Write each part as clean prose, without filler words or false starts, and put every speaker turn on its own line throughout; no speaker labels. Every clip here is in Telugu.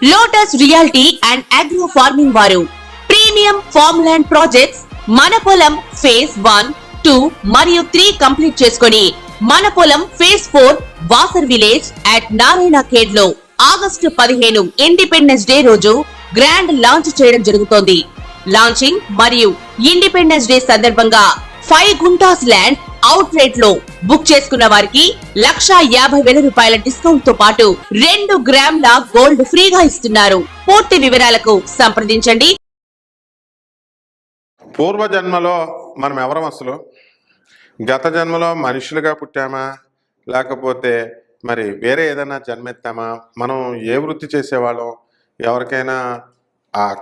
Lotus reality and agro farming వారు ప్రీమియం ఫార్మ్ ల్యాండ్ ప్రాజెక్ట్స్ మన పొలం ఫేజ్ 1, 2 మరియు 3 కంప్లీట్ చేసుకొని మన పొలం phase 4 Wasar village at Narayana Khed లో ఆగస్టు 15 ఇండిపెండెన్స్ డే రోజు గ్రాండ్ లాంచ్ చేయడం జరుగుతోంది. లాంచింగ్ మరియు ఇండిపెండెన్స్ డే సందర్భంగా 5 గుంటాస్ ల్యాండ్ అవుట్ రేట్ లో బుక్ చేసుకున్న వారికి 1,50,000 రూపాయల డిస్కౌంట్ తో పాటు 2 గ్రాముల గోల్డ్ ఫ్రీగా ఇస్తున్నారు. పూర్తి వివరాలకు సంప్రదించండి.
పూర్వ జన్మలో మనం ఎవరం అసలు? గత జన్మలో మనుషులుగా పుట్టామా, లేకపోతే మరి వేరే ఏదైనా జన్మెత్తామా? మనం ఏ వృత్తి చేసేవాళ్ళం? ఎవరికైనా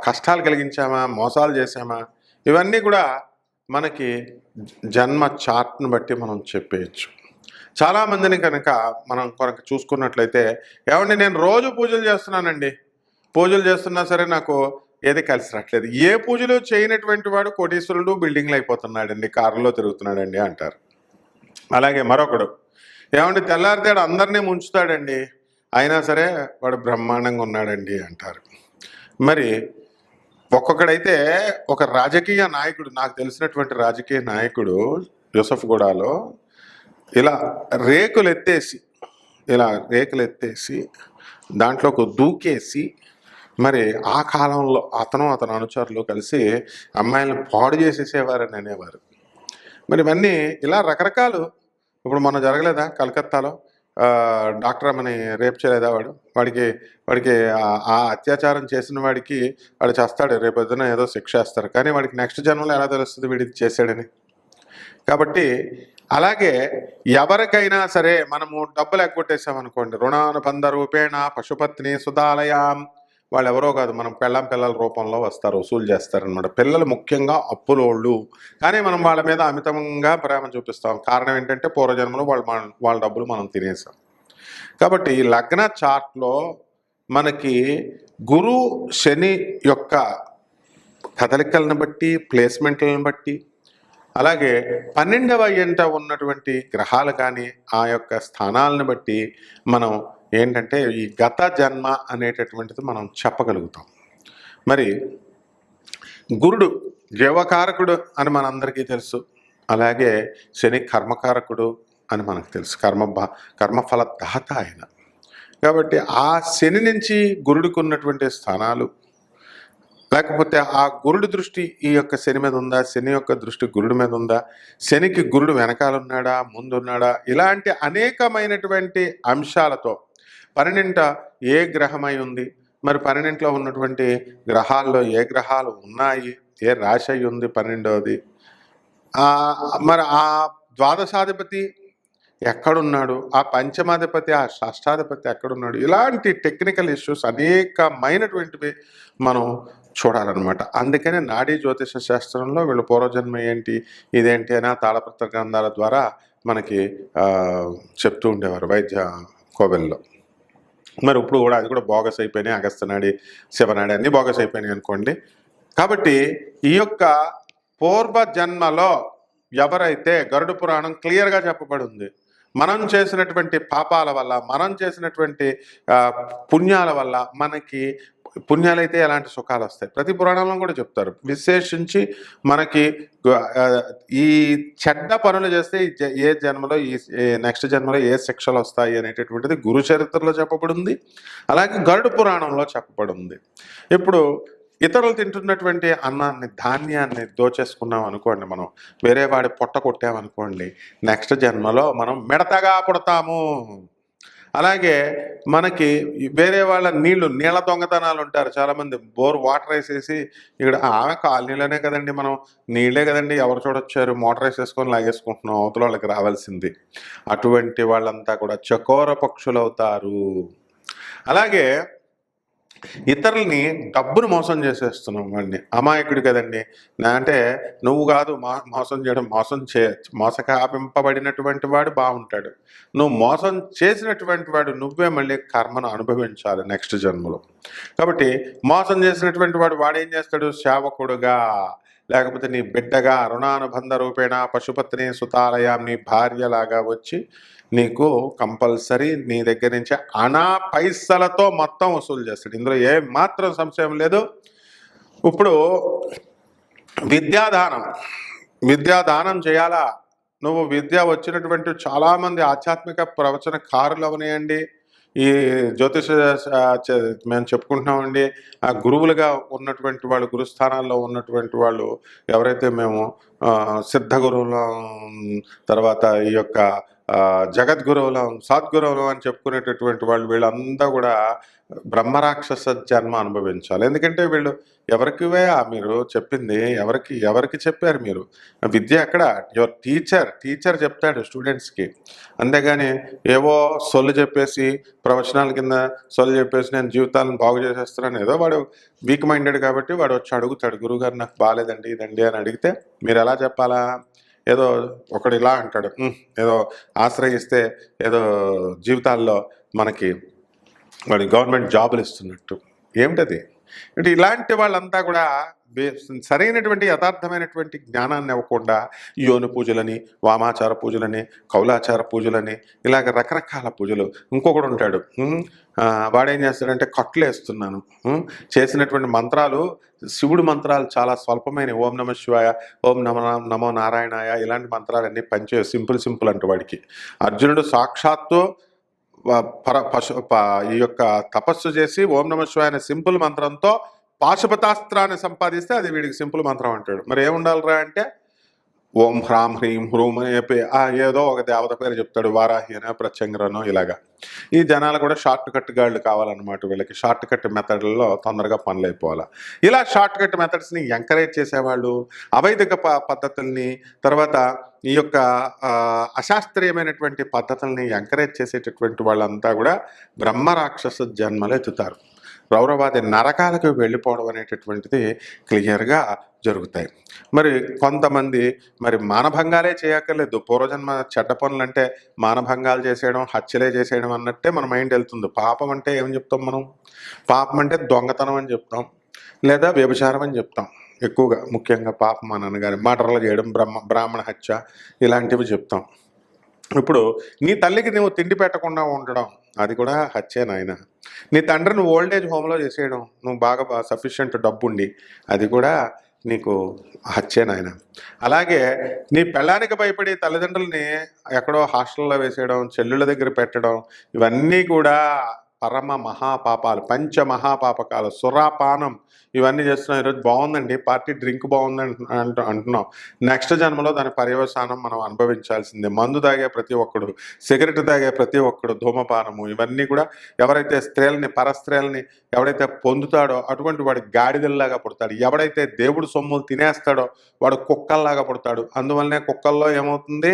కష్టాలు కలిగించామా, మోసాలు చేసామా? ఇవన్నీ కూడా మనకి జన్మ చార్ట్ను బట్టి మనం చెప్పేయచ్చు. చాలామందిని కనుక మనం కొరకు చూసుకున్నట్లయితే, ఏమండి నేను రోజు పూజలు చేస్తున్నానండి, పూజలు చేస్తున్నా సరే నాకు ఏది కలిసి రావట్లేదు. ఏ పూజలు చేయనటువంటి వాడు కోటీశ్వరుడు, బిల్డింగ్లు అయిపోతున్నాడండి, కారులో తిరుగుతున్నాడండి అంటారు. అలాగే మరొకడు, ఏమండి తెల్లారితేడు అందరినీ ముంచుతాడండి, అయినా సరే వాడు బ్రహ్మాండంగా ఉన్నాడండి అంటారు. మరి ఒక్కొక్కడైతే ఒక రాజకీయ నాయకుడు, నాకు తెలిసినటువంటి రాజకీయ నాయకుడు యూసఫ్గూడలో ఇలా రేకులు ఎత్తేసి దాంట్లోకి దూకేసి, మరి ఆ కాలంలో అతను అనుచరులు కలిసి అమ్మాయిలను పాడు చేసేసేవారని అనేవారు. మరి ఇవన్నీ ఇలా రకరకాలు. ఇప్పుడు మొన్న జరగలేదా కలకత్తాలో? డాక్టర్ అమ్మని రేపు చేయలేదా? వాడికి ఆ అత్యాచారం చేసిన వాడికి వాడు చేస్తాడు, రేపు పొద్దున ఏదో శిక్ష వేస్తారు, కానీ వాడికి నెక్స్ట్ జన్మలో ఎలా తెలుస్తుంది వీడికి చేశాడని? కాబట్టి అలాగే ఎవరికైనా సరే మనము డబ్బులు ఎగ్గొట్టేసామనుకోండి, రుణానుబంధ రూపేణ పశుపత్ని సుధాలయాం, వాళ్ళు ఎవరో కాదు, మనం పిల్లల రూపంలో వస్తారు, వసూలు చేస్తారనమాట. పిల్లలు ముఖ్యంగా అప్పులోళ్ళు, కానీ మనం వాళ్ళ మీద అమితంగా ప్రేమ చూపిస్తాం. కారణం ఏంటంటే పూర్వజన్మలో వాళ్ళ డబ్బులు మనం తినేసాం. కాబట్టి లగ్న చార్ట్లో మనకి గురు శని యొక్క కదలికలను బట్టి, ప్లేస్మెంట్లను బట్టి, అలాగే 12వ ఇంట ఉన్నటువంటి గ్రహాలు కానీ ఆ యొక్క స్థానాలను బట్టి మనం ఏంటంటే ఈ గత జన్మ అనేటటువంటిది మనం చెప్పగలుగుతాం. మరి గురుడు జీవకారకుడు అని మనందరికీ తెలుసు, అలాగే శని కర్మకారకుడు అని మనకు తెలుసు, కర్మఫల దాత ఆయన. కాబట్టి ఆ శని నుంచి గురుడికి ఉన్నటువంటి స్థానాలు, లేకపోతే ఆ గురుడి దృష్టి ఈ యొక్క శని మీద ఉందా, శని యొక్క దృష్టి గురుడి మీద ఉందా, శనికి గురుడు వెనకాలన్నాడా ముందున్నాడా, ఇలాంటి అనేకమైనటువంటి అంశాలతో 12ంట ఏ గ్రహమై ఉంది, మరి 12ంట్లో ఉన్నటువంటి గ్రహాల్లో ఏ గ్రహాలు ఉన్నాయి, ఏ రాశి అయి ఉంది 12వది, మరి ఆ ద్వాదశాధిపతి ఎక్కడున్నాడు, ఆ పంచమాధిపతి, ఆ షష్టాధిపతి ఎక్కడున్నాడు, ఇలాంటి టెక్నికల్ ఇష్యూస్ అనేకమైనటువంటివి మనం చూడాలన్నమాట. అందుకనే నాడీ జ్యోతిష శాస్త్రంలో వీళ్ళు పూర్వజన్మ ఏంటి, ఇదేంటి అని ఆ తాళపత్ర గ్రంథాల ద్వారా మనకి చెప్తూ ఉండేవారు వైద్య కోవెల్లో. మరి ఇప్పుడు కూడా అది కూడా బోగస్ అయిపోయినాయి, అగస్త్యనాడి, శివనాడి అన్నీ బోగస్ అయిపోయినాయి అనుకోండి. కాబట్టి ఈ యొక్క పూర్వజన్మలో ఎవరైతే గరుడ పురాణం క్లియర్గా చెప్పబడి ఉంది, మనం చేసినటువంటి పాపాల వల్ల, మనం చేసినటువంటి పుణ్యాల వల్ల మనకి పుణ్యాలైతే ఎలాంటి సుఖాలు వస్తాయి, ప్రతి పురాణంలో కూడా చెప్తారు. విశేషించి మనకి ఈ చెడ్డ పనులు చేస్తే ఏ జన్మలో ఈ నెక్స్ట్ జన్మలో ఏ శిక్షలు వస్తాయి అనేటటువంటిది గురు చరిత్రలో చెప్పబడింది, అలాగే గరుడ పురాణంలో చెప్పబడింది. ఇప్పుడు ఇతరులు తింటున్నటువంటి అన్నాన్ని, ధాన్యాన్ని దోచేసుకున్నాం అనుకోండి, మనం వేరే వాడి పొట్ట కొట్టామనుకోండి, నెక్స్ట్ జన్మలో మనం మిడతగా పుడతాము. అలాగే మనకి వేరే వాళ్ళ నీళ్ళ దొంగతనాలు ఉంటారు చాలామంది, బోర్ వాటర్ వేసేసి ఇక్కడ ఆమె కాలనీలోనే కదండి, మనం నీళ్ళే కదండి, ఎవరు చూడొచ్చారు, మోటార్ వేసేసుకొని లాగేసుకుంటున్నాం, అవతల వాళ్ళకి రావాల్సింది. అటువంటి వాళ్ళంతా కూడా చకోర పక్షులు అవుతారు. అలాగే ఇతరుల్ని డబ్బును మోసం చేసేస్తున్నాం, వాడిని అమాయకుడు కదండి, అంటే నువ్వు కాదు మోసం చేయడం, మోసకాపింపబడినటువంటి వాడు బాగుంటాడు, నువ్వు మోసం చేసినటువంటి వాడు నువ్వే మళ్ళీ కర్మను అనుభవించాలి నెక్స్ట్ జన్మలో. కాబట్టి మోసం చేసినటువంటి వాడు వాడేం చేస్తాడు, సేవకుడుగా లేకపోతే నీ బిడ్డగా రుణానుబంధ రూపేణ పశుపత్ని సుతాలయం నీ భార్యలాగా వచ్చి నీకు కంపల్సరీ నీ దగ్గర నుంచి అనా పైసలతో మొత్తం వసూలు చేస్తాడు. ఇందులో ఏ మాత్రం సంశయం లేదు. ఇప్పుడు విద్యాదానం చేయాలా? నువ్వు విద్య వచ్చినటువంటి చాలామంది ఆధ్యాత్మిక ప్రవచనకారులు అవనియండి, ఈ జ్యోతిష మేము చెప్పుకుంటున్నామండి, ఆ గురువులుగా ఉన్నటువంటి వాళ్ళు, గురుస్థానాల్లో ఉన్నటువంటి వాళ్ళు ఎవరైతే మేము సిద్ధ గురువులం, తర్వాత ఈ యొక్క జగద్గురువులం, సద్గురువులం అని చెప్పుకునేటటువంటి వాళ్ళు, వీళ్ళంతా కూడా బ్రహ్మరాక్షస జన్మ అనుభవించాలి. ఎందుకంటే వీళ్ళు ఎవరికివే మీరు చెప్పింది, ఎవరికి చెప్పారు మీరు? విద్య ఎక్కడ? యువర్ టీచర్ చెప్తాడు స్టూడెంట్స్కి. అంతేగాని ఏవో సొల్లు చెప్పేసి, ప్రవచనాల కింద సొల్లు చెప్పేసి నేను జీవితాలను బాగు చేసేస్తున్నాను, ఏదో వాడు వీక్ మైండెడ్ కాబట్టి వాడు వచ్చి అడుగుతాడు, గురువుగారు నాకు బాగాలేదండి ఇదండి అని అడిగితే మీరు ఎలా చెప్పాలా? ఏదో ఒకడు ఇలా అంటాడు, ఏదో ఆశ్రయిస్తే ఏదో జీవితాల్లో మనకి వాడి గవర్నమెంట్ జాబులు ఇస్తున్నట్టు. ఏమిటది? అంటే ఇలాంటి వాళ్ళంతా కూడా సరైనటువంటి యథార్థమైనటువంటి జ్ఞానాన్ని ఇవ్వకుండా యోని పూజలని, వామాచార పూజలని, కౌలాచార పూజలని, ఇలాగ రకరకాల పూజలు. ఇంకొకడు ఉంటాడు, వాడేం చేస్తాడంటే కట్లు వేస్తున్నాను, చేసినటువంటి మంత్రాలు శివుడు మంత్రాలు చాలా స్వల్పమైన, ఓం నమ శివాయ, ఓం నమో నారాయణాయ, ఇలాంటి మంత్రాలన్నీ పనిచే సింపుల్ అంటూ వాడికి. అర్జునుడు సాక్షాత్తు ఈ యొక్క తపస్సు చేసి ఓం నమ శివాయ అనే సింపుల్ మంత్రంతో పాశుపతాస్త్రాన్ని సంపాదిస్తే అది వీడికి సింపుల్ మంత్రం అంటాడు. మరి ఏముండాలిరా అంటే ఓం హ్రాం హ్రీం హ్రూం అని చెప్పి ఏదో ఒక దేవత పేరు చెప్తాడు, వారాహి అనో ప్రత్యంగరనో. ఇలాగా ఈ జనాలు కూడా షార్ట్ కట్ గాళ్ళు కావాలన్నమాట. వీళ్ళకి షార్ట్ కట్ మెథడ్లలో తొందరగా పనులు అయిపోవాలి. ఇలా షార్ట్ కట్ మెథడ్స్ని ఎంకరేజ్ చేసేవాళ్ళు, అవైదిక పద్ధతుల్ని, తర్వాత ఈ యొక్క అశాస్త్రీయమైనటువంటి పద్ధతుల్ని ఎంకరేజ్ చేసేటటువంటి వాళ్ళంతా కూడా బ్రహ్మరాక్షస జన్మలు ఎత్తుతారు. రౌరవాది నరకాలకు వెళ్ళిపోవడం అనేటటువంటిది క్లియర్గా జరుగుతాయి. మరి కొంతమంది మరి మానభంగాలే చేయక్కర్లేదు. పూర్వజన్మ చెడ్డ పనులు అంటే మానభంగాలు చేసేయడం, హత్యలే చేసేయడం అన్నట్టే మన మైండ్ వెళ్తుంది. పాపం అంటే ఏం చెప్తాం మనం? పాపం అంటే దొంగతనం అని చెప్తాం, లేదా వ్యభిచారం అని చెప్తాం. ఎక్కువగా ముఖ్యంగా పాపం అని అనగానే మటర్లు చేయడం, బ్రాహ్మణ హత్య, ఇలాంటివి చెప్తాం. ఇప్పుడు నీ తల్లికి నువ్వు తిండి పెట్టకుండా ఉండడం, అది కూడా హత్యే నాయన. నీ తండ్రిని ఓల్డేజ్ హోమ్లో చేసేయడం, నువ్వు బాగా సఫిషియెంట్ డబ్బుండి, అది కూడా నీకు హత్యే నాయన. అలాగే నీ పెళ్ళానికి భయపడి తల్లిదండ్రులని ఎక్కడో హాస్టల్లో వేసేయడం, చెల్లుళ్ళ దగ్గర పెట్టడం, ఇవన్నీ కూడా పరమ మహాపాపాలు, పంచ మహాపాపకాలు. సురాపానం ఇవన్నీ చేస్తున్నాం. ఈరోజు బాగుందండి పార్టీ, డ్రింక్ బాగుందని అంటున్నాం. నెక్స్ట్ జన్మలో దాని పర్యవసానం మనం అనుభవించాల్సిందే. మందు తాగే ప్రతి ఒక్కడు, సిగరెట్ తాగే ప్రతి ఒక్కడు, ధూమపానము, ఇవన్నీ కూడా ఎవరైతే స్త్రీలని, పరస్త్రీలని ఎవడైతే పొందుతాడో అటువంటి వాడు గాడిదల్లాగా పుడతాడు. ఎవడైతే దేవుడు సొమ్ములు తినేస్తాడో వాడు కుక్కల్లాగా పుడతాడు. అందువల్లనే కుక్కల్లో ఏమవుతుంది,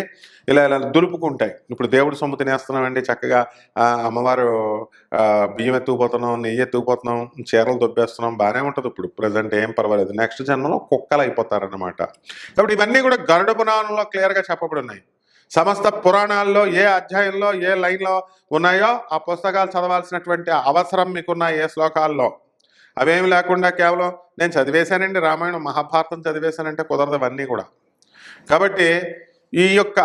ఇలా దులుపుకుంటాయి. ఇప్పుడు దేవుడు సొమ్ము తినేస్తున్నామండి, చక్కగా అమ్మవారు బియ్యం ఎత్తుకుపోతున్నాం, నెయ్యి ఎత్తుకుపోతున్నాం, చీరలు దొబ్బేస్తున్నాం, బాగానే ఉంటుంది. ఇప్పుడు ప్రజెంట్ ఏం పర్వాలేదు. నెక్స్ట్ జన్మలో కుక్కలు అయిపోతారన్నమాట. కాబట్టి ఇవన్నీ కూడా గరుడ పురాణంలో క్లియర్గా చెప్పబడున్నాయి. సమస్త పురాణాల్లో ఏ అధ్యాయంలో ఏ లైన్లో ఉన్నాయో ఆ పుస్తకాలు చదవాల్సినటువంటి అవసరం మీకున్న ఏ శ్లోకాల్లో, అవేమి లేకుండా కేవలం నేను చదివేశానండి రామాయణం మహాభారతం చదివేశానంటే కుదరదు అవన్నీ కూడా. కాబట్టి ఈ యొక్క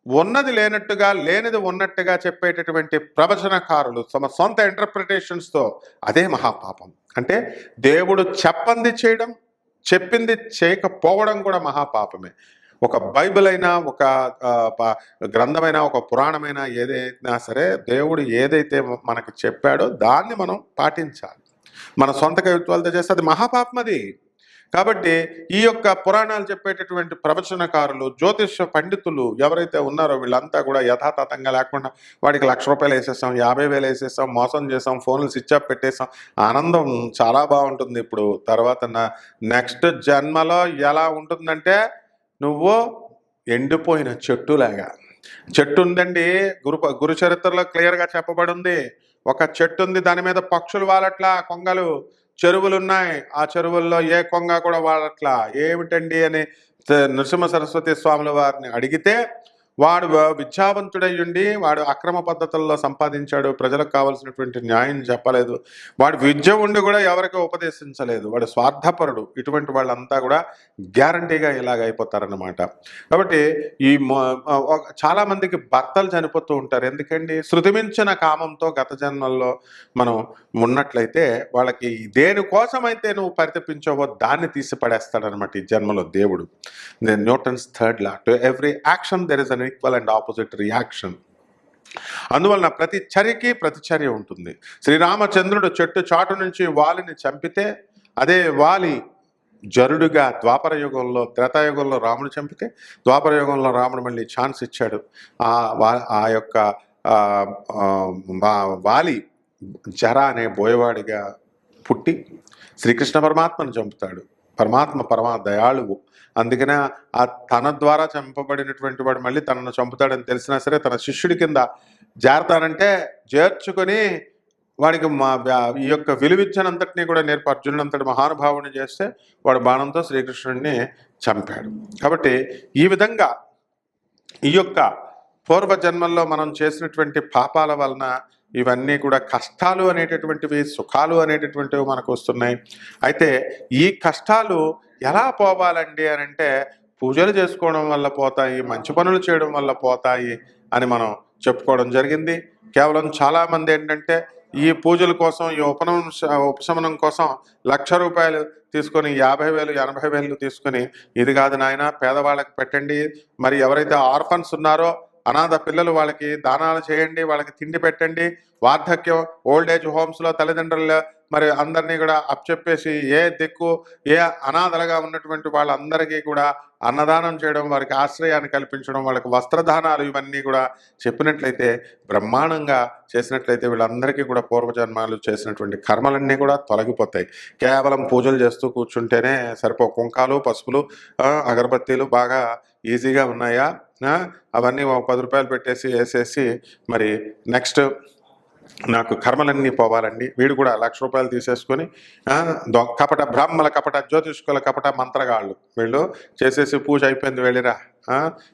ఉన్నది లేనట్టుగా, లేనిది ఉన్నట్టుగా చెప్పేటటువంటి ప్రవచనకారులు తమ సొంత ఇంటర్ప్రిటేషన్స్తో, అదే మహాపాపం. అంటే దేవుడు చెప్పంది చేయడం, చెప్పింది చేయకపోవడం కూడా మహాపాపమే. ఒక బైబిల్ అయినా, ఒక గ్రంథమైనా, ఒక పురాణమైనా, ఏదైనా సరే దేవుడు ఏదైతే మనకు చెప్పాడో దాన్ని మనం పాటించాలి. మన సొంత కవిత్వాలతో చేస్తే అది మహాపాపం అది. కాబట్టి ఈ యొక్క పురాణాలు చెప్పేటటువంటి ప్రవచనకారులు, జ్యోతిష పండితులు ఎవరైతే ఉన్నారో వీళ్ళంతా కూడా యథాతథంగా లేకుండా వాడికి 1,00,000 రూపాయలు వేసేస్తాం, 50,000 వేసేస్తాం, మోసం చేసాం, ఫోన్లు స్విచ్ ఆఫ్ పెట్టేసాం, ఆనందం చాలా బాగుంటుంది. ఇప్పుడు తర్వాత నెక్స్ట్ జన్మలో ఎలా ఉంటుందంటే నువ్వు ఎండిపోయిన చెట్టులాగా. చెట్టు ఉందండి, గురు చరిత్రలో క్లియర్గా చెప్పబడి ఉంది. ఒక చెట్టు ఉంది, దాని మీద పక్షులు వాలట్లా, కొంగలు, చెరువులు ఉన్నాయి, ఆ చెరువుల్లో ఏ కొంగ కూడా వాడట్లా. ఏమిటండి అని నృసింహ సరస్వతి స్వాముల వారిని అడిగితే వాడు విద్యావంతుడై ఉండి వాడు అక్రమ పద్ధతుల్లో సంపాదించాడు, ప్రజలకు కావాల్సినటువంటి న్యాయం చెప్పలేదు, వాడు విద్య ఉండి కూడా ఎవరికి ఉపదేశించలేదు, వాడు స్వార్థపరుడు. ఇటువంటి వాళ్ళంతా కూడా గ్యారంటీగా ఇలాగ అయిపోతారన్నమాట. కాబట్టి ఈ చాలా మందికి భర్తలు చనిపోతూ ఉంటారు. ఎందుకండి? శృతిమించిన కామంతో గత జన్మల్లో మనం ఉన్నట్లయితే వాళ్ళకి దేనికోసమైతే నువ్వు పరితపించావో దాన్ని తీసి పడేస్తాడనమాట ఈ జన్మలో దేవుడు. Newton's third law, to every action there is an equal and opposite reaction. అందువలన ప్రతి చర్యకి ప్రతిచర్య ఉంటుంది. శ్రీరామచంద్రుడు చెట్టు చాటు నుంచి వాలిని చంపితే అదే వాలి జరుడుగా ద్వాపర యుగంలో, త్రేతాయుగంలో రాముడు చంపితే ద్వాపర యుగంలో రాముడు మళ్ళీ ఛాన్స్ ఇచ్చాడు. ఆ యొక్క వాలి జర అనే బోయవాడిగా పుట్టి శ్రీకృష్ణ పరమాత్మను చంపుతాడు. పరమ దయాళువు. అందుకనే ఆ తన ద్వారా చంపబడినటువంటి వాడు మళ్ళీ తనను చంపుతాడని తెలిసినా సరే తన శిష్యుడి కింద చేరతానంటే చేర్చుకొని వాడికి ఈ యొక్క విలువిద్యనంతటినీ కూడా నేర్పి అర్జునుడంతటి మహానుభావుని చేస్తే వాడు బాణంతో శ్రీకృష్ణుడిని చంపాడు. కాబట్టి ఈ విధంగా ఈ యొక్క పూర్వజన్మల్లో మనం చేసినటువంటి పాపాల వలన ఇవన్నీ కూడా కష్టాలు అనేటటువంటివి, సుఖాలు అనేటటువంటివి మనకు వస్తున్నాయి. అయితే ఈ కష్టాలు ఎలా పోవాలండి అని అంటే పూజలు చేసుకోవడం వల్ల పోతాయి, మంచి పనులు చేయడం వల్ల పోతాయి అని మనం చెప్పుకోవడం జరిగింది. కేవలం చాలామంది ఏంటంటే ఈ పూజల కోసం, ఈ ఉపశమనం కోసం 1,00,000 రూపాయలు తీసుకొని 50,000 80,000 తీసుకొని ఇది కాదు నాయన పేదవాళ్ళకి పెట్టండి, మరి ఎవరైతే ఆర్ఫన్స్ ఉన్నారో అనాథ పిల్లలు వాళ్ళకి దానాలు చేయండి, వాళ్ళకి తిండి పెట్టండి, వార్ధక్యం ఓల్డ్ ఏజ్ హోమ్స్లో తల్లిదండ్రులు మరి అందరినీ కూడా అప్పచెప్పేసి ఏ దిక్కు ఏ అనాథలుగా ఉన్నటువంటి వాళ్ళందరికీ కూడా అన్నదానం చేయడం, వారికి ఆశ్రయాన్ని కల్పించడం, వాళ్ళకి వస్త్రదానాలు ఇవన్నీ కూడా చెప్పినట్లయితే, బ్రహ్మాండంగా చేసినట్లయితే వీళ్ళందరికీ కూడా పూర్వజన్మాలు చేసినటువంటి కర్మలన్నీ కూడా తొలగిపోతాయి. కేవలం పూజలు చేస్తూ కూర్చుంటేనే సరిపో కుంకాలు, పసుపులు, అగరబత్తీలు బాగా ఈజీగా ఉన్నాయా, అవన్నీ 10 రూపాయలు పెట్టేసి వేసేసి మరి నెక్స్ట్ నాకు కర్మలన్నీ పోవాలండి, వీడు కూడా 1,00,000 రూపాయలు తీసేసుకొని కపట బ్రాహ్మల, కపట జ్యోతిష్కుల, కపట మంత్రగాళ్ళు వీళ్ళు చేసేసి పూజ అయిపోయింది వెళ్ళిరా,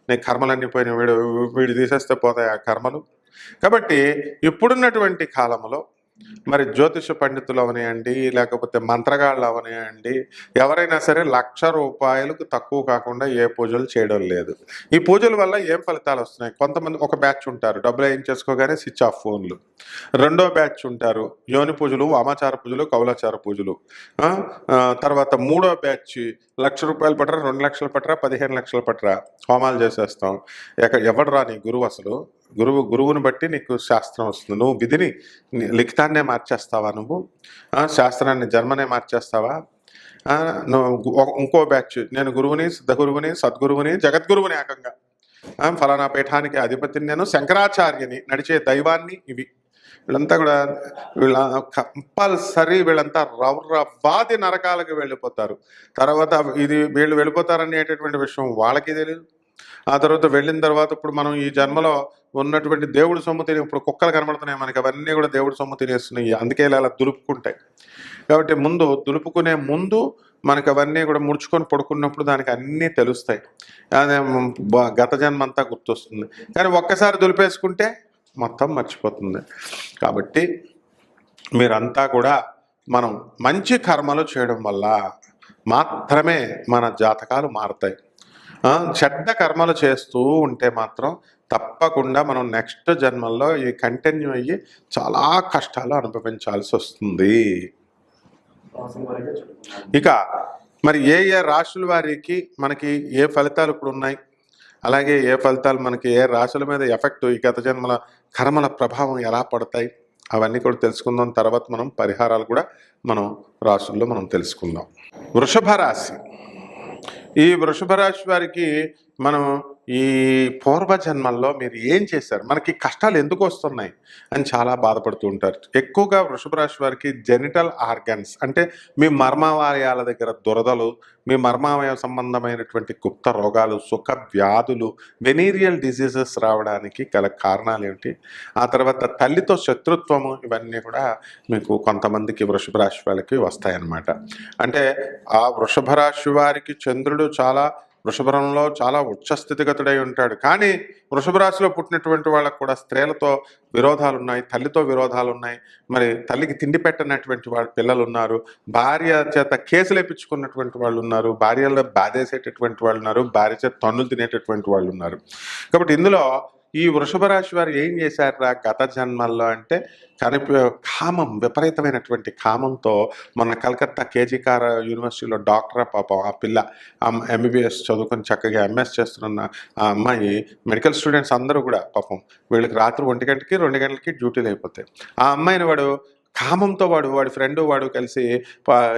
నీ కర్మలన్నీ పోయినాయి, వీడు తీసేస్తే పోతాయి ఆ కర్మలు. కాబట్టి ఇప్పుడున్నటువంటి కాలంలో మరి జ్యోతిష పండితులు అవనియండి, లేకపోతే మంత్రగాళ్ళు అవనియండి, ఎవరైనా సరే 1,00,000 రూపాయలకు తక్కువ కాకుండా ఏ పూజలు చేయడం లేదు. ఈ పూజల వల్ల ఏం ఫలితాలు వస్తున్నాయి? కొంతమంది ఒక బ్యాచ్ ఉంటారు, డబ్బులు ఏం చేసుకోగానే స్విచ్ ఆఫ్ ఫోన్లు. రెండో బ్యాచ్ ఉంటారు, యోని పూజలు, వామాచార పూజలు, కౌలాచార పూజలు. తర్వాత మూడో బ్యాచ్ 1,00,000 రూపాయలు పట్టరా, 2,00,000 పట్టరా, 15 లక్షలు పట్టరా, హోమాలు చేసేస్తాం. ఎవడరా నీ గురువు? అసలు గురువుని బట్టి నీకు శాస్త్రం వస్తుంది. నువ్వు విధిని లిఖితాన్నే మార్చేస్తావా? నువ్వు శాస్త్రాన్ని జన్మనే మార్చేస్తావా? నువ్వు ఇంకో బ్యాచ్, నేను గురువుని, సిద్ధగురువుని, సద్గురువుని, జగద్గురువుని, ఏకంగా ఫలానా పీఠానికి అధిపతిని, నేను శంకరాచార్యని, నడిచే దైవాన్ని. ఇవి వీళ్ళంతా కూడా కంపల్సరీ వీళ్ళంతా రవ్రవాది నరకాలకి వెళ్ళిపోతారు. తర్వాత ఇది వీళ్ళు వెళ్ళిపోతారనేటటువంటి విషయం వాళ్ళకి తెలియదు. ఆ తర్వాత వెళ్ళిన తర్వాత ఇప్పుడు మనం ఈ జన్మలో ఉన్నటువంటి దేవుడు సొమ్ము తిని, ఇప్పుడు కుక్కలు కనబడుతున్నాయి మనకి, అవన్నీ కూడా దేవుడు సొమ్ము తినేస్తున్నాయి. అందుకే ఇలా దులుపుకుంటాయి. కాబట్టి దులుపుకునే ముందు మనకు అవన్నీ కూడా ముడుచుకొని పడుకున్నప్పుడు దానికి అన్నీ తెలుస్తాయి. అదే గత జన్మ అంతా గుర్తొస్తుంది. కానీ ఒక్కసారి దులిపేసుకుంటే మొత్తం మర్చిపోతుంది. కాబట్టి మీరంతా కూడా మనం మంచి కర్మలు చేయడం వల్ల మాత్రమే మన జాతకాలు మారుతాయి. చెడ్డ కర్మలు చేస్తూ ఉంటే మాత్రం తప్పకుండా మనం నెక్స్ట్ జన్మల్లో ఈ కంటిన్యూ అయ్యి చాలా కష్టాలు అనుభవించాల్సి వస్తుంది. ఇక మరి ఏ రాశుల వారికి మనకి ఏ ఫలితాలు ఇప్పుడు ఉన్నాయి, అలాగే ఏ ఫలితాలు మనకి ఏ రాశుల మీద ఎఫెక్ట్, ఈ గత జన్మల కర్మల ప్రభావం ఎలా పడతాయి, అవన్నీ కూడా తెలుసుకుందాం. తర్వాత మనం పరిహారాలు కూడా మనం రాశుల్లో మనం తెలుసుకుందాం. వృషభ రాశి. ఈ వృషభ రాశి వారికి మనం ఈ పూర్వజన్మల్లో మీరు ఏం చేశారు, మనకి కష్టాలు ఎందుకు వస్తున్నాయి అని చాలా బాధపడుతూ ఉంటారు. ఎక్కువగా వృషభ రాశి వారికి జెనిటల్ ఆర్గన్స్ అంటే మీ మర్మావయాల దగ్గర దురదలు, మీ మర్మావయ సంబంధమైనటువంటి గుప్త రోగాలు, సుఖ వ్యాధులు, వెనీరియల్ డిసీజెస్ రావడానికి గల కారణాలు ఏమిటి, ఆ తర్వాత తల్లితో శత్రుత్వము, ఇవన్నీ కూడా మీకు కొంతమందికి వృషభ రాశి వాళ్ళకి వస్తాయన్నమాట. అంటే ఆ వృషభ రాశి వారికి చంద్రుడు చాలా వృషభంలో చాలా ఉచ్చ స్థితిగతుడై ఉంటాడు. కానీ వృషభ రాశిలో పుట్టినటువంటి వాళ్ళకు కూడా స్త్రీలతో విరోధాలు ఉన్నాయి, తల్లితో విరోధాలు ఉన్నాయి. మరి తల్లికి తిండి పెట్టనటువంటి వాళ్ళ పిల్లలు ఉన్నారు, భార్య చేత కేసులు వేయించుకున్నటువంటి వాళ్ళు ఉన్నారు, భార్యలో బాధేసేటటువంటి వాళ్ళు ఉన్నారు, భార్య చేత తన్నులు తినేటటువంటి వాళ్ళు ఉన్నారు. కాబట్టి ఇందులో ఈ వృషభ రాశి వారు ఏం చేశారా గత జన్మల్లో అంటే కామం, విపరీతమైనటువంటి కామంతో మన కలకత్తా కేజీకార్ యూనివర్సిటీలో డాక్టర్ పాపం ఆ పిల్ల ఎంబీబీఎస్ చదువుకొని చక్కగా ఎంఎస్ చేస్తున్న ఆ అమ్మాయి, మెడికల్ స్టూడెంట్స్ అందరూ కూడా పాపం వీళ్ళకి రాత్రి 1 గంటకి 2 గంటలకి డ్యూటీలు అయిపోతాయి. ఆ అమ్మాయిని కామంతో వాడి ఫ్రెండ్ కలిసి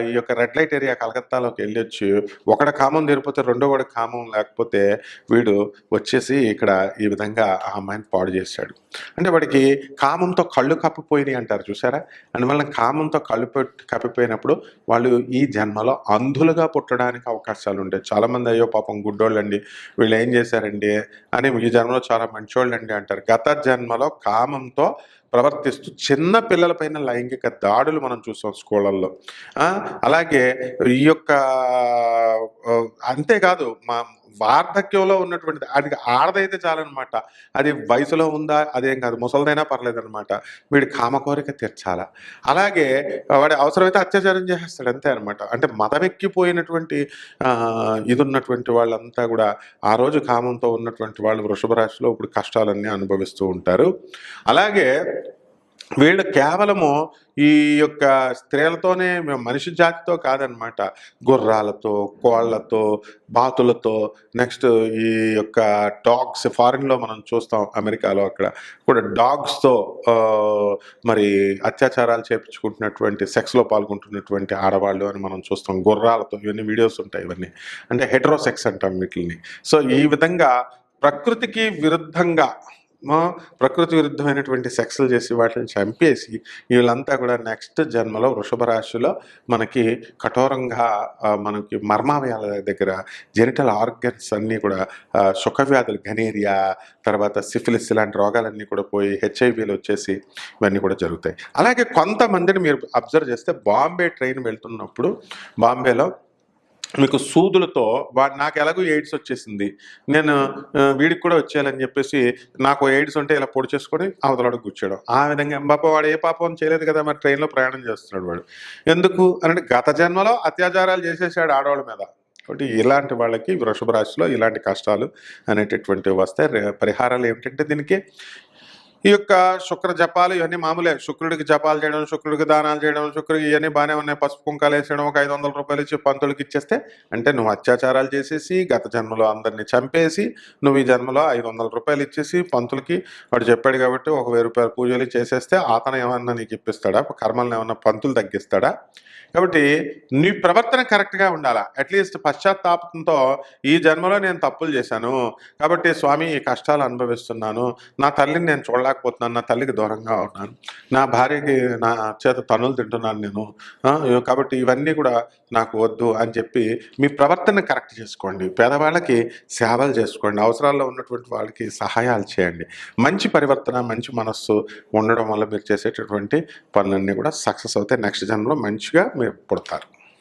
ఈ యొక్క రెడ్ లైట్ ఏరియా కలకత్తాలోకి వెళ్ళొచ్చి ఒకడ కామం తీరిపోతే రెండో వాడు కామం లేకపోతే వీడు వచ్చేసి ఇక్కడ ఈ విధంగా ఆ అమ్మాయిని పాడు చేశాడు. అంటే వాడికి కామంతో కళ్ళు కప్పిపోయినాయి అంటారు చూసారా. అందువల్ల కామంతో కళ్ళు కప్పిపోయినప్పుడు వాళ్ళు ఈ జన్మలో అంధులుగా పుట్టడానికి అవకాశాలు ఉంటాయి. చాలామంది అయ్యో పాపం గుడ్డోళ్ళండి వీళ్ళు ఏం చేశారండి అని, ఈ జన్మలో చాలా మంచోళ్ళండి అంటారు. గత జన్మలో కామంతో ప్రవర్తిస్తూ చిన్న పిల్లలపైన లైంగిక దాడులు మనం చూస్తాం స్కూళ్ళల్లో. అలాగే ఈ యొక్క అంతేకాదు వార్ధక్యంలో ఉన్నటువంటిది, అది ఆడదైతే చాలన్నమాట, అది వయసులో ఉందా అదేం కాదు, ముసలిదైనా పర్లేదన్నమాట, వీడి కామకోరిక తీర్చాల. అలాగే వాడి అవసరమైతే అత్యాచారం చేసేస్తాడు అంతే అనమాట. అంటే మదమెక్కిపోయినటువంటి ఇది ఉన్నటువంటి వాళ్ళంతా కూడా ఆ రోజు కామంతో ఉన్నటువంటి వాళ్ళు వృషభ రాశిలో ఇప్పుడు కష్టాలన్నీ అనుభవిస్తూ ఉంటారు. అలాగే వీళ్ళు కేవలము ఈ యొక్క స్త్రీలతోనే, మనిషి జాతితో కాదనమాట, గుర్రాలతో, కోళ్లతో, బాతులతో, నెక్స్ట్ ఈ యొక్క డాగ్స్, ఫారిన్లో మనం చూస్తాం అమెరికాలో అక్కడ కూడా డాగ్స్తో మరి అత్యాచారాలు చేయించుకుంటున్నటువంటి, సెక్స్లో పాల్గొంటున్నటువంటి ఆడవాళ్ళు అని మనం చూస్తాం. గుర్రాలతో, ఇవన్నీ వీడియోస్ ఉంటాయి. ఇవన్నీ అంటే హెటరోసెక్స్ అంటాం వీటిని. సో ఈ విధంగా ప్రకృతికి విరుద్ధంగా, ప్రకృతి విరుద్ధమైనటువంటి సెక్స్లు చేసి వాటిని చంపేసి వీళ్ళంతా కూడా నెక్స్ట్ జన్మలో వృషభ రాశిలో మనకి కఠోరంగా మనకి మర్మావయాల దగ్గర జెనిటల్ ఆర్గన్స్ అన్నీ కూడా సుఖవ్యాధులు, గనేరియా, తర్వాత సిఫిలిస్ ఇలాంటి రోగాలన్నీ కూడా పోయి హెచ్ఐవీలు వచ్చేసి ఇవన్నీ కూడా జరుగుతాయి. అలాగే కొంతమందిని మీరు అబ్జర్వ్ చేస్తే బాంబే ట్రైన్ వెళ్తున్నప్పుడు బాంబేలో మీకు సూదులతో నాకు ఎలాగో ఎయిడ్స్ వచ్చేసింది, నేను వీడికి కూడా వచ్చేయాలని చెప్పేసి నాకు ఎయిడ్స్ ఉంటే ఇలా పొడి చేసుకొని అవతలాడు కూర్చోడం. ఆ విధంగా వాడు ఏ పాపం చేయలేదు కదా, మరి ట్రైన్లో ప్రయాణం చేస్తున్నాడు వాడు. ఎందుకు అంటే గత జన్మలో అత్యాచారాలు చేసేసాడు ఆడవాళ్ళ మీద. కాబట్టి ఇలాంటి వాళ్ళకి వృషభ రాశిలో ఇలాంటి కష్టాలు అనేటటువంటివి వస్తాయి. పరిహారాలు ఏమిటంటే దీనికి ఈ యొక్క శుక్ర జపాలు ఇవన్నీ మామూలే. శుక్రుడికి జపాలు చేయడం, శుక్రుడికి దానాలు చేయడం, శుక్రుడికి ఇవన్నీ బాగానే ఉన్నాయి. పసుపు కుంకాలు వేసేయడం, ఒక 500 రూపాయలు ఇచ్చి పంతులకి ఇచ్చేస్తే, అంటే నువ్వు అత్యాచారాలు చేసేసి గత జన్మలో అందరినీ చంపేసి నువ్వు ఈ జన్మలో 500 రూపాయలు ఇచ్చేసి పంతులకి వాడు చెప్పాడు కాబట్టి ఒక 1000 రూపాయలు పూజలు చేసేస్తే అతను ఏమన్నా నీకు ఇప్పిస్తాడా, కర్మలను ఏమన్నా పంతులు తగ్గిస్తాడా? కాబట్టి నీ ప్రవర్తన కరెక్ట్గా ఉండాలా. అట్లీస్ట్ పశ్చాత్తాపంతో ఈ జన్మలో నేను తప్పులు చేశాను కాబట్టి స్వామి ఈ కష్టాలు అనుభవిస్తున్నాను, నా తల్లిని నేను చూడలేకపోతున్నాను, నా తల్లికి దూరంగా ఉన్నాను, నా భార్యకి నా చేత తన్నులు తింటున్నాను నేను, కాబట్టి ఇవన్నీ కూడా నాకు వద్దు అని చెప్పి మీ ప్రవర్తన కరెక్ట్ చేసుకోండి. పేదవాళ్ళకి సేవలు చేసుకోండి, అవసరాల్లో ఉన్నటువంటి వాళ్ళకి సహాయాలు చేయండి. మంచి పరివర్తన, మంచి మనస్సు ఉండడం వల్ల మీరు చేసేటటువంటి పనులన్నీ కూడా సక్సెస్ అవుతాయి. నెక్స్ట్ జన్మలో మంచిగా మీరు పుడతారు.